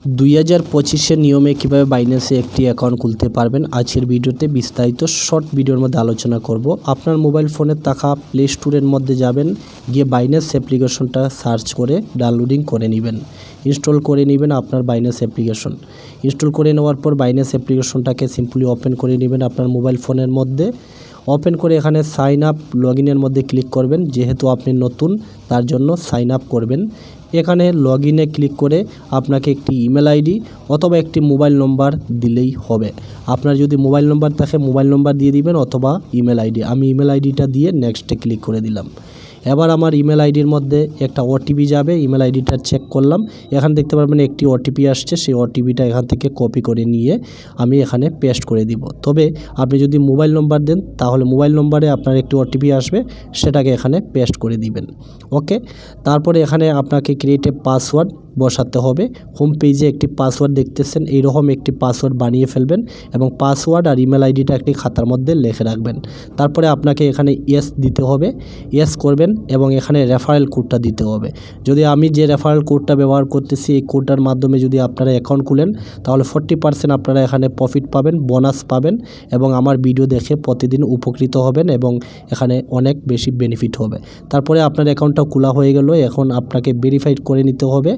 2025-এর নিয়মে কিভাবে বাইন্যান্সে একটি অ্যাকাউন্ট খুলতে পারবেন আজকের ভিডিওতে বিস্তারিত শর্ট ভিডিওর মধ্যে আলোচনা করব। আপনার মোবাইল ফোনে থাকা প্লে স্টোরের মধ্যে যাবেন, গিয়ে বাইন্যান্স অ্যাপ্লিকেশনটা সার্চ করে ডাউনলোডিং করে নেবেন, ইনস্টল করে নেবেন। আপনার বাইন্যান্স অ্যাপ্লিকেশন ইনস্টল করে নেওয়ার পর বাইন্যান্স অ্যাপ্লিকেশনটাকে সিম্পলি ওপেন করে নেবেন আপনার মোবাইল ফোনের মধ্যে। ওপেন করে এখানে সাইন আপ লগইনের মধ্যে ক্লিক করবেন। যেহেতু আপনি নতুন তার জন্য সাইন আপ করবেন। এখানে লগইনে ক্লিক করে আপনাকে একটি ইমেল আইডি অথবা একটি মোবাইল নম্বর দিলেই হবে। আপনার যদি মোবাইল নম্বর থাকে মোবাইল নম্বর দিয়ে দিবেন অথবা ইমেল আইডি। আমি ইমেল আইডিটা দিয়ে নেক্সটে ক্লিক করে দিলাম। এবার আমার ইমেল আইডির মধ্যে একটা ওটিপি যাবে। ইমেল আইডিটা চেক করলাম, এখানে দেখতে পারবেন একটি ওটিপি আসছে। সেই ওটিপিটা এখান থেকে কপি করে নিয়ে আমি এখানে পেস্ট করে দিব। তবে আপনি যদি মোবাইল নম্বর দেন তাহলে মোবাইল নম্বরে আপনার একটি ওটিপি আসবে, সেটাকে এখানে পেস্ট করে দিবেন। ওকে, তারপরে এখানে আপনাকে ক্রিয়েট এ পাসওয়ার্ড বসাতে হবে। হোম পেজে একটি পাসওয়ার্ড দেখতেছেন, এইরকম একটি পাসওয়ার্ড বানিয়ে ফেলবেন এবং পাসওয়ার্ড আর ইমেল আইডিটা একটি খাতার মধ্যে লিখে রাখবেন। তারপরে আপনাকে এখানে ইয়েস দিতে হবে, ইয়েস করবেন এবং এখানে রেফারেল কোডটা দিতে হবে। যদি আমি যে রেফারেল কোডটা ব্যবহার করতেছি এই কোডটার মাধ্যমে যদি আপনারা অ্যাকাউন্ট খুলেন তাহলে 40% আপনারা এখানে প্রফিট পাবেন, বোনাস পাবেন এবং আমার ভিডিও দেখে প্রতিদিন উপকৃত হবেন এবং এখানে অনেক বেশি বেনিফিট হবে। তারপরে আপনার অ্যাকাউন্টটা খোলা হয়ে গেল। এখন আপনাকে ভেরিফাইড করে নিতে হবে।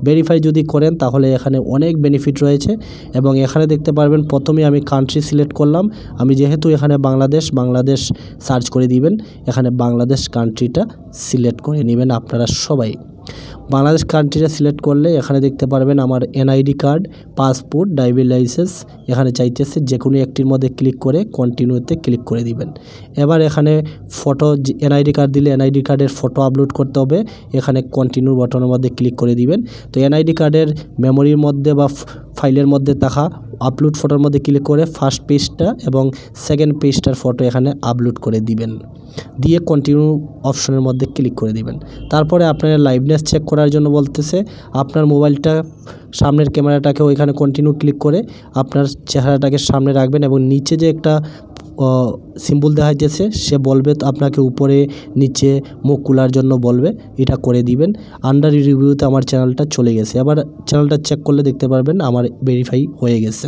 ভেরিফাই যদি করেন তাহলে এখানে অনেক বেনিফিট রয়েছে এবং এখানে দেখতে পারবেন প্রথমে আমি কান্ট্রি সিলেক্ট করলাম। আমি যেহেতু এখানে বাংলাদেশ সার্চ করে দিবেন, এখানে বাংলাদেশ কান্ট্রিটা সিলেক্ট করে নেবেন আপনারা সবাই। বাংলাদেশ কান্ট্রিটা সিলেক্ট করলে এখানে দেখতে পারবেন আমার NID card, passport, driving licence এখানে চাইতেছে। যে কোনো একটির মধ্যে ক্লিক করে কন্টিনিউতে ক্লিক করে দিবেন। এবার এখানে ফটো, এনআইডি কার্ড দিলে এনআইডি কার্ডের ফটো আপলোড করতে হবে। এখানে কন্টিনিউ বাটনের মধ্যে ক্লিক করে দিবেন। তো এনআইডি কার্ডের মেমোরির মধ্যে বা ফাইলের মধ্যে থাকা আপলোড ফটোর মধ্যে ক্লিক করে ফার্স্ট পেজটা এবং সেকেন্ড পেজটার ফটো এখানে আপলোড করে দিবেন, দিয়ে কন্টিনিউ অপশনের মধ্যে ক্লিক করে দিবেন। তারপরে আপনার লাইভনেস চেক করার জন্য বলতেছে আপনার মোবাইলটা সামনের ক্যামেরাটাকে ওইখানে কন্টিনিউ ক্লিক করে আপনার চেহারাটাকে সামনে রাখবেন এবং নিচে যে একটা সিম্বল দেখাইতেছে সে বলবে আপনাকে উপরে নিচে মুখ খোলার জন্য বলবে, এটা করে দিবেন। আন্ডার রিভিউতে আমার চ্যানেলটা চলে গেছে। আবার চ্যানেলটা চেক করলে দেখতে পারবেন আমার ভেরিফাই হয়ে গেছে।